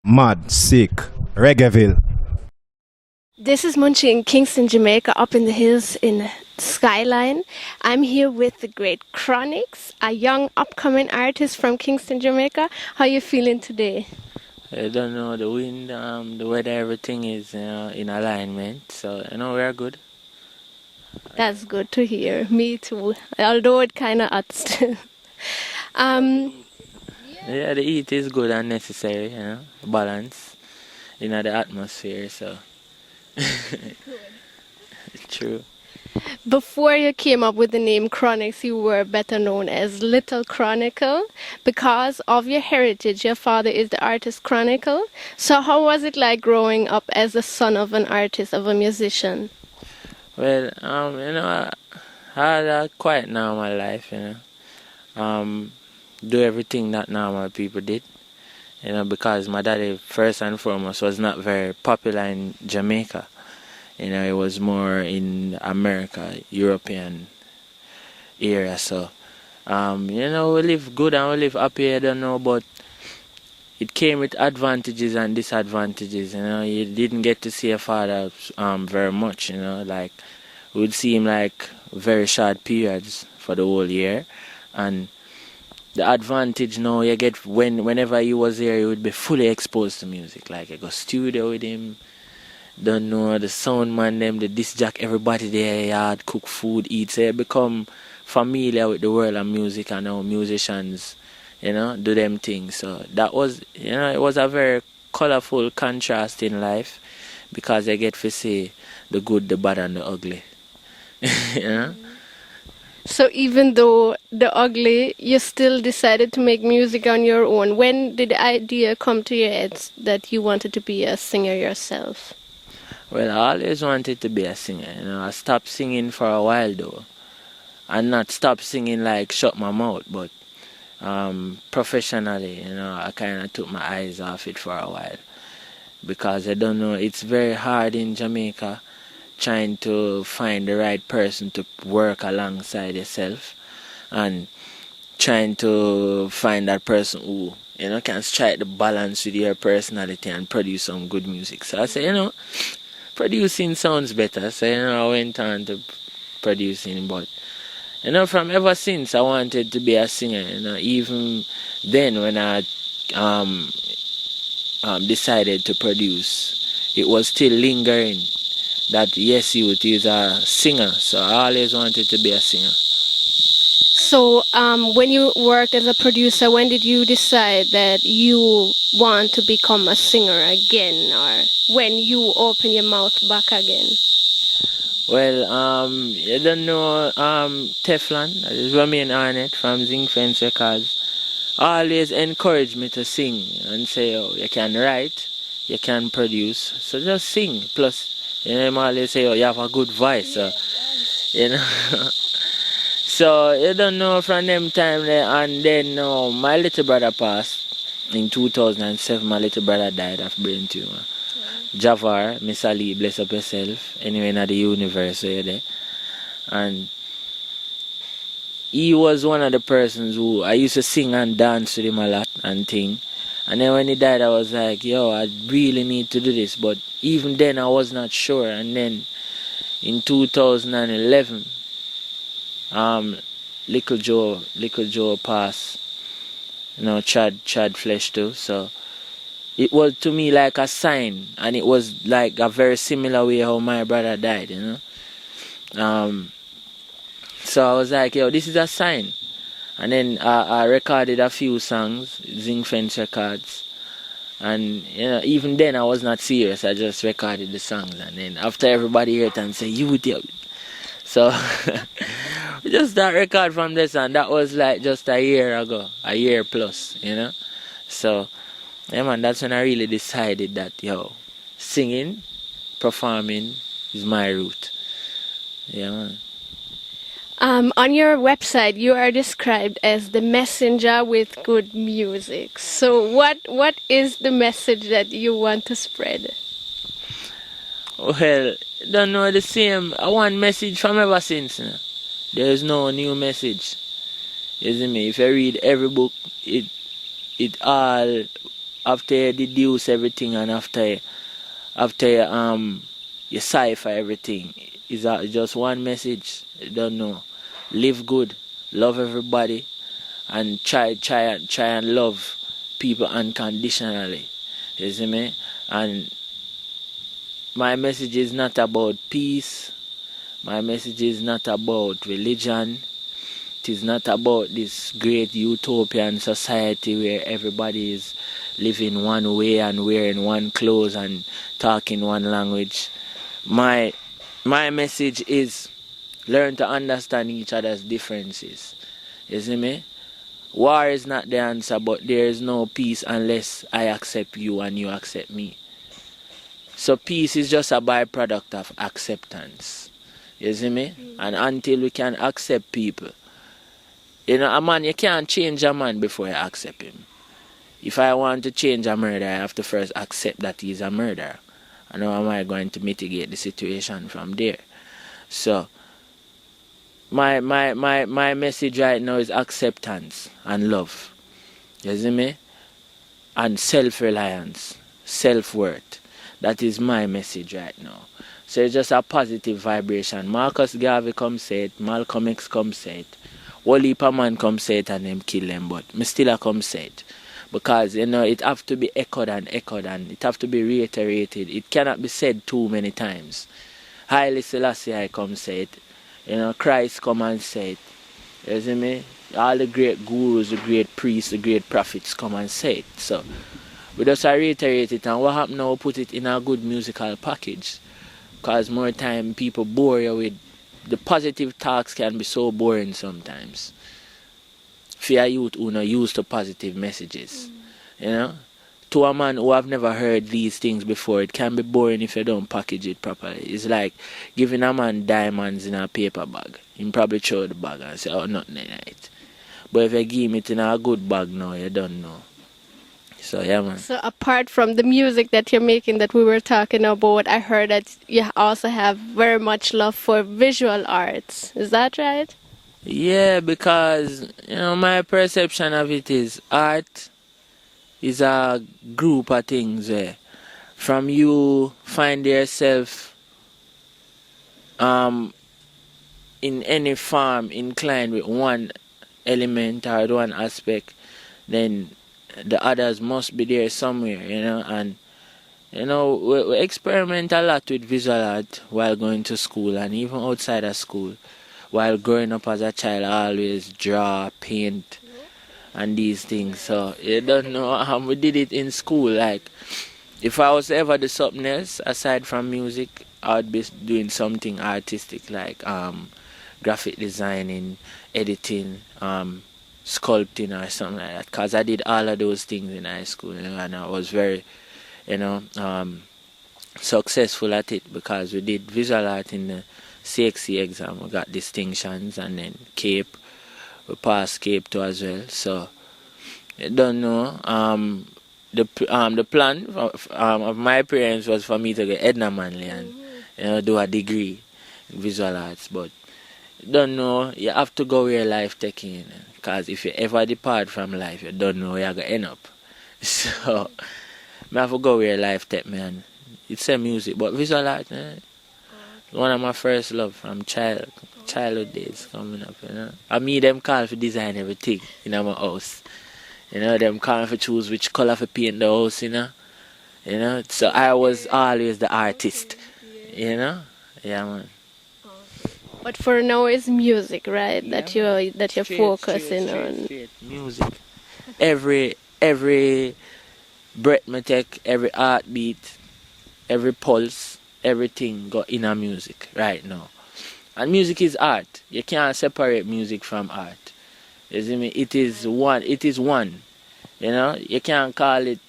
Mad, sick, Reggaeville. This is Munchy in Kingston, Jamaica, up in the hills in Skyline. I'm here with the great Chronixx, a young upcoming artist from Kingston, Jamaica. How you feeling today? I don't know, the wind, the weather, everything is in alignment. So, we are good. That's good to hear. Me too. Although it kind of hot still. um, Yeah, the heat is good and necessary, balance in the atmosphere. So, true. Before you came up with the name Chronixx, you were better known as Little Chronicle because of your heritage. Your father is the artist Chronicle. So, how was it like growing up as the son of an artist, of a musician? Well, I had a quite normal life, do everything that normal people did, because my daddy, first and foremost, was not very popular in Jamaica. It was more in America, European area. So, we live good and we live happy, I don't know, but it came with advantages and disadvantages. You didn't get to see your father very much, like we'd see him like very short periods for the whole year. And the advantage now you get whenever he was here, you would be fully exposed to music. Like you go studio with him, don't know the sound man them, the disc jack, everybody there, yard, cook food, eat. So you become familiar with the world of music and how musicians, do them things. So that was, it was a very colorful contrast in life because you get to see the good, the bad, and the ugly. you know? So even though the ugly, you still decided to make music on your own. When did the idea come to your head that you wanted to be a singer yourself? Well, I always wanted to be a singer. I stopped singing for a while though, and not stop singing like shut my mouth, but professionally, I kind of took my eyes off it for a while because I don't know. It's very hard in Jamaica trying to find the right person to work alongside yourself and trying to find that person who can strike the balance with your personality and produce some good music. So I say, producing sounds better. So I went on to producing, but from ever since I wanted to be a singer. Even then when I decided to produce, it was still lingering that yes, youth is a singer. So I always wanted to be a singer. So when you worked as a producer, when did you decide that you want to become a singer again, or when you open your mouth back again? Well, you don't know Teflon, that is Romain Arnett from Zing Fence Records, always encouraged me to sing and say, oh, you can write, you can produce, so just sing. Plus, him always say, oh, you have a good voice, so, you know. So, you don't know from them time there, and then my little brother passed in 2007. My little brother died of brain tumor. Javar, Miss Ali, bless up yourself, anyway, in the universe, you're there. And he was one of the persons who I used to sing and dance with him a lot and thing. And then when he died, I was like, yo, I really need to do this. But even then, I was not sure. And then in 2011, Little Joe passed. Chad Flesh too. So it was to me like a sign, and it was like a very similar way how my brother died. So I was like, yo, this is a sign. And then I recorded a few songs, Zing Fence Records. And even then I was not serious. I just recorded the songs, and then after everybody heard it and say, you would do. So we just start record from this, and that was like just a year ago, a year plus, So yeah, man, that's when I really decided that singing, performing is my route. Yeah, man. On your website, you are described as the messenger with good music. So what is the message that you want to spread? Well, don't know the same. I want message from ever since. There is no new message. You see me? If you read every book, it all after you deduce everything and after you cipher everything, is that just one message? You don't know. Live good, love everybody, and try and love people unconditionally. You see me? And my message is not about peace. My message is not about religion. It is not about this great utopian society where everybody is living one way and wearing one clothes and talking one language. My message is learn to understand each other's differences. You see me? War is not the answer, but there is no peace unless I accept you and you accept me. So peace is just a byproduct of acceptance. You see me? And until we can accept people, you know, a man, you can't change a man before you accept him. If I want to change a murderer, I have to first accept that he's a murderer. And how am I going to mitigate the situation from there? So, my message right now is acceptance and love. You see me? And self-reliance, self-worth. That is my message right now. So it's just a positive vibration. Marcus Garvey come say it, Malcolm X come say it. Whole heap of man come say it and them kill them, but me still a come say it. Because, you know, it have to be echoed and it have to be reiterated. It cannot be said too many times. Haile Selassie I come say it. You know, Christ come and say it. You see me? All the great gurus, the great priests, the great prophets come and say it. So, we just reiterate it, and what happen now, we put it in a good musical package. Because more time people bore you with the positive talks can be so boring sometimes. For a youth who not used to positive messages. You know? To a man who have never heard these things before, it can be boring if you don't package it properly. It's like giving a man diamonds in a paper bag. He probably throw the bag and say, oh, nothing in it. But if you give him it in a good bag now, you don't know. So, yeah, man. So apart from the music that you're making that we were talking about, I heard that you also have very much love for visual arts. Is that right? Yeah, because, you know, my perception of it is art is a group of things where from you find yourself in any form inclined with one element or one aspect, then the others must be there somewhere, you know. And you know, we experiment a lot with visual art while going to school and even outside of school. While growing up as a child, I always draw, paint, and these things. So you don't know how we did it in school. Like, if I was to ever do something else aside from music, I would be doing something artistic like graphic designing, editing, sculpting or something like that. Because I did all of those things in high school, you know, and I was very, you know, successful at it because we did visual art in the CXC exam. We got distinctions, and then CAPE. We passed CAPE too as well. So, you don't know. The plan of my parents was for me to get Edna Manley and, you know, do a degree in visual arts. But you don't know. You have to go where life taking you. Because if you ever depart from life, you don't know where you're going to end up. So, I have to go where life take me. And it's a music, but visual art, one of my first love from childhood days coming up, you know. I mean, them call for design everything in my house. You know, them call for choose which color for paint the house, you know. You know, so I was always the artist, you know. Yeah, man. But for now, it's music, right? Yeah, that you're focusing on. Straight music. Every breath me take, every heartbeat, every pulse, everything got in a music right now. And music is art. You can't separate music from art. You see me? It is one. You know, you can't call it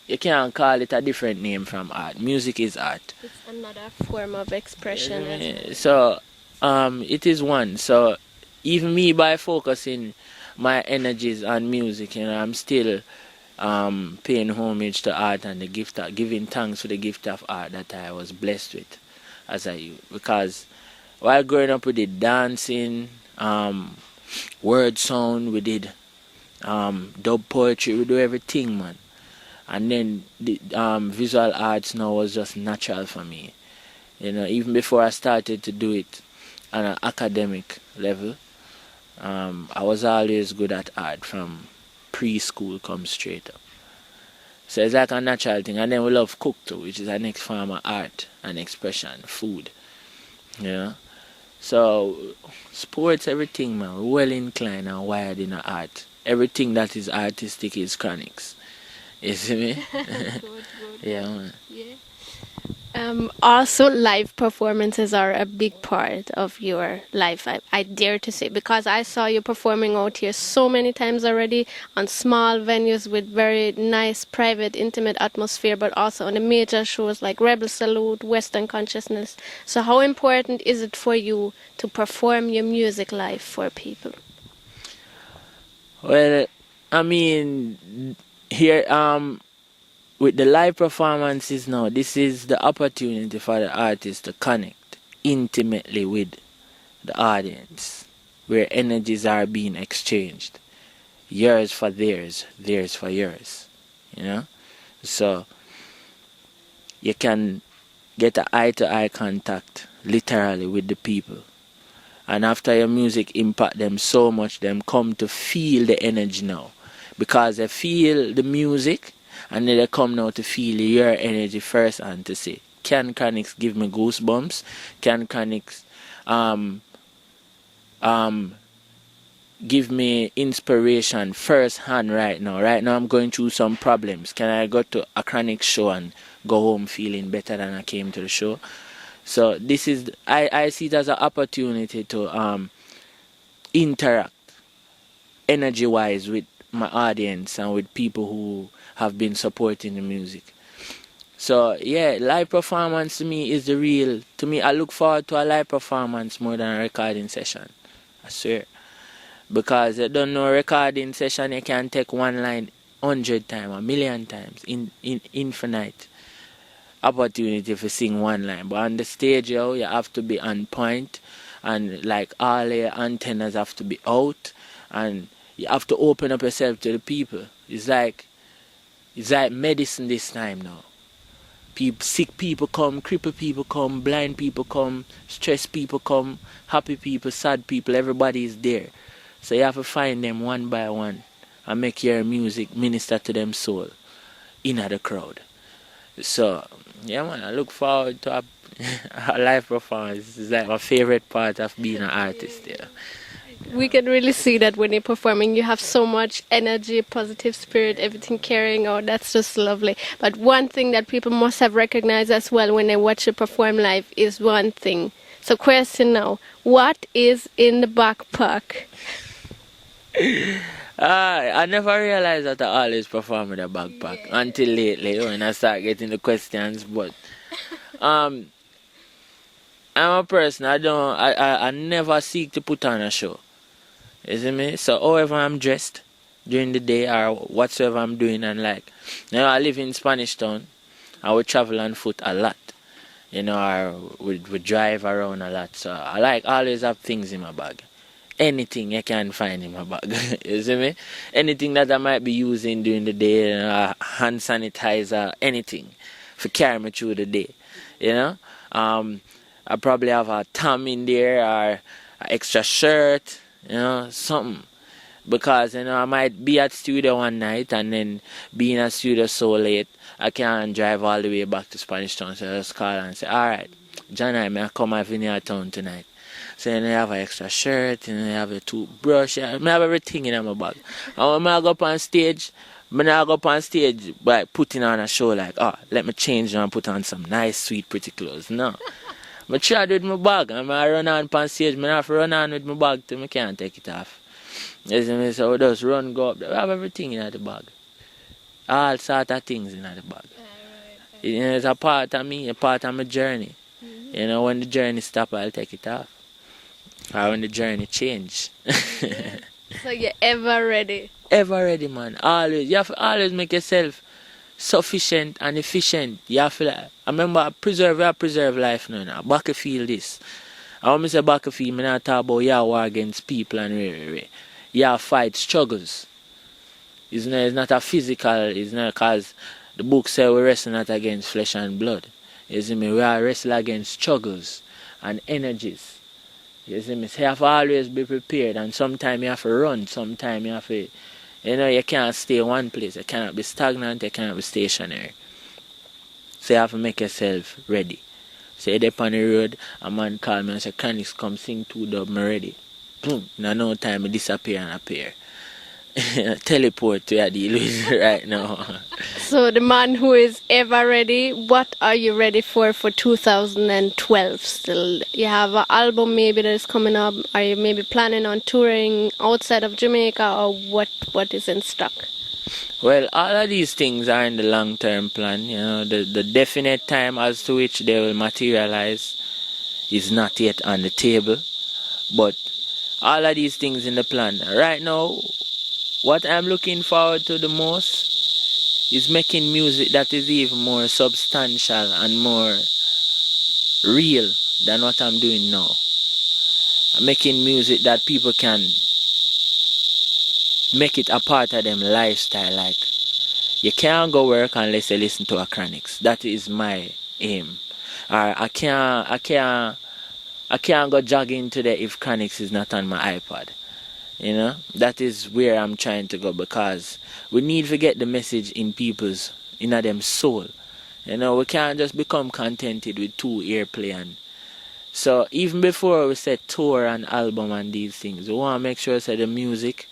a different name from art. Music is art. It's another form of expression. So, it is one. So, even me, by focusing my energies on music, you know, I'm still paying homage to art and the gift, giving thanks for the gift of art that I was blessed with as a youth. Because while growing up, we did dancing, word sound, we did dub poetry, we do everything, man. And then the visual arts now was just natural for me. Even before I started to do it on an academic level, I was always good at art from preschool come straight up. So it's like a natural thing. And then we love cook too, which is the next form of art and expression, food. So sports, everything, man, we're well inclined and wired in the art. Everything that is artistic is Chronixx. You see me? Good. Yeah, man. Yeah. Also, live performances are a big part of your life, I dare to say, because I saw you performing out here so many times already on small venues with very nice, private, intimate atmosphere, but also on the major shows like Rebel Salute, Western Consciousness. So how important is it for you to perform your music live for people? Well, I mean, here, with the live performances now, this is the opportunity for the artist to connect intimately with the audience, where energies are being exchanged. Yours for theirs, theirs for yours. So you can get an eye-to-eye contact literally with the people. And after your music impact them so much, them come to feel the energy now. Because they feel the music, and then they come now to feel your energy first and to say, can Chronixx give me goosebumps? Can Chronixx give me inspiration first hand right now? Right now I'm going through some problems. Can I go to a Chronixx show and go home feeling better than I came to the show? So this is, I see it as an opportunity to interact energy-wise with my audience and with people who have been supporting the music. So yeah, live performance to me is I look forward to a live performance more than a recording session. I swear. Because you don't know, recording session you can take one line 100 times, 1,000,000 times, in infinite opportunity to sing one line. But on the stage, you have to be on point, and like all your antennas have to be out, and you have to open up yourself to the people. It's like medicine this time now. Sick people come, crippled people come, blind people come, stressed people come, happy people, sad people, everybody is there. So you have to find them one by one and make your music minister to them soul in the crowd. So yeah, man, I look forward to a live performance. It's like my favorite part of being an artist. Yeah. We can really see that when you're performing, you have so much energy, positive spirit, everything carrying out. That's just lovely. But one thing that people must have recognized as well when they watch you perform live is one thing. So question now, what is in the backpack? I never realized that I always perform with a backpack until lately when I start getting the questions. But I'm a person, I never seek to put on a show. You see me? So however I'm dressed during the day or whatsoever I'm doing, and like, I live in Spanish Town. I would travel on foot a lot. Or would drive around a lot. So I like always have things in my bag. Anything you can find in my bag. You see me? Anything that I might be using during the day, hand sanitizer, anything to carry me through the day. I probably have a thumb in there or an extra shirt, something. Because, I might be at studio one night and then being at studio so late, I can't drive all the way back to Spanish Town. So I just call and say, alright, John, I come have in your town tonight. So I have an extra shirt, I have a toothbrush, I have everything in my bag. And when I go up on stage, by putting on a show like, let me change and put on some nice, sweet, pretty clothes. No. I try with my bag, and I run on stage, I have to run on with my bag till I can't take it off. You see me? So I just run, go up there. I have everything in the bag. All sort of things in the bag. It's a part of me, a part of my journey. Mm-hmm. When the journey stops, I'll take it off. Or when the journey change. So you're ever ready? Ever ready, man. Always. You have to always make yourself sufficient and efficient. You have to, I remember, preserve life now. Battlefield this. I want to say battlefield, I not talk about war against people and fight struggles. It's not a physical, it's not because The book says we wrestle not against flesh and blood. You see me? We are wrestle against struggles and energies. You see me? So you have to always be prepared, and sometimes you have to run, sometimes you have to, you can't stay in one place. You cannot be stagnant, you cannot be stationary. So you have to make yourself ready. So you're up on the road, a man call me and say, Chronixx, come sing 2 dub, me ready. Boom, in no time I disappear and appear. Teleport to your deal with right now. So the man who is ever ready, what are you ready for 2012 still? You have an album maybe that is coming up. Are you maybe planning on touring outside of Jamaica, or what is in stock? Well, all of these things are in the long-term plan. The definite time as to which they will materialize is not yet on the table. But all of these things in the plan. Right now, what I'm looking forward to the most is making music that is even more substantial and more real than what I'm doing now. I'm making music that people can make it a part of them lifestyle. Like, you can't go work unless you listen to a Chronixx. That is my aim. Or I can't go jogging today if Chronixx is not on my iPod. That is where I'm trying to go, because we need to get the message in them soul. We can't just become contented with 2 airplay. And so even before we say tour and album and these things, we want to make sure that the music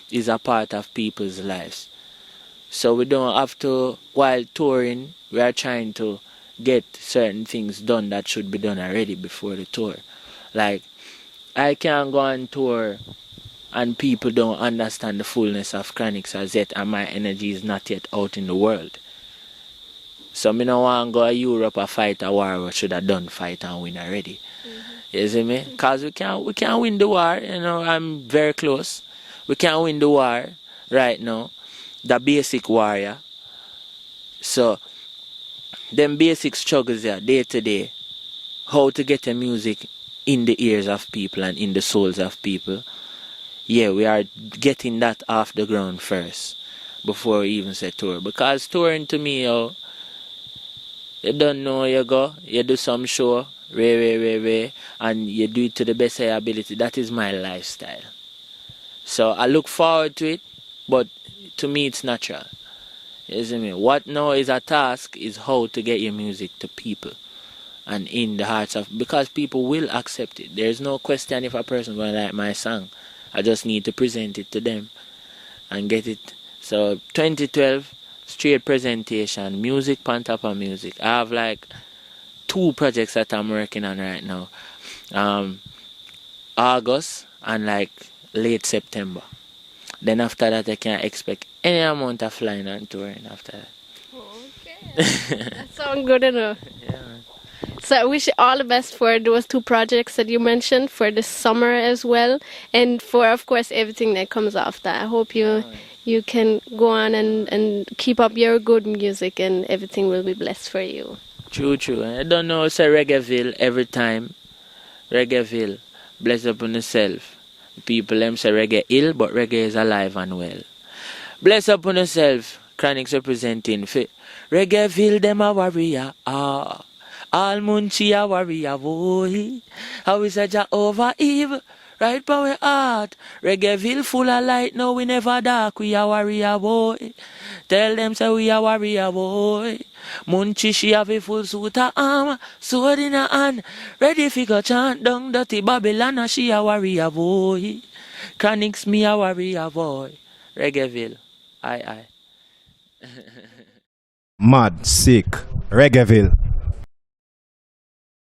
is a part of people's lives. So we don't have to, while touring, we are trying to get certain things done that should be done already before the tour. Like, I can't go on tour and people don't understand the fullness of Chronixx as yet, and my energy is not yet out in the world. So me don't want to go to Europe or fight a war we should have done fight and win already. You see me? Because we can't win the war. I'm very close. We can't win the war right now. The basic warrior. So them basic struggles there, day to day, how to get the music in the ears of people and in the souls of people. Yeah, we are getting that off the ground first before we even say tour. Because touring to me, you don't know, you go, you do some show, and you do it to the best of your ability. That is my lifestyle. So I look forward to it, but to me it's natural. You see me? What now is a task is how to get your music to people and in the hearts of, because people will accept it. There's no question if a person going to like my song. I just need to present it to them and get it. So 2012, straight presentation, music on top of music. I have like 2 projects that I'm working on right now. August and like late September. Then after that I can expect any amount of flying and touring after that. Okay. That sounds good enough. Yeah. So I wish you all the best for those 2 projects that you mentioned, for this summer as well, and for, of course, everything that comes after. I hope you can go on and keep up your good music, and everything will be blessed for you. True. I don't know, say Reggaeville every time. Reggaeville, bless upon yourself. People them say reggae ill, but reggae is alive and well. Bless upon yourself. Chronixx representing fit. Reggaeville them a warrior. All Munchy a warrior boy. How is a Jehovah evil? Right by we heart. Reggaeville full of light. No, we never dark. We a warrior boy. Tell them say we a warrior boy. Munchy she have a full suit of armor, sword in her hand, ready fi go chant down dirty Babylon. She a warrior boy. Chronixx me a warrior boy. Reggaeville, aye. Mad, sick, Reggaeville.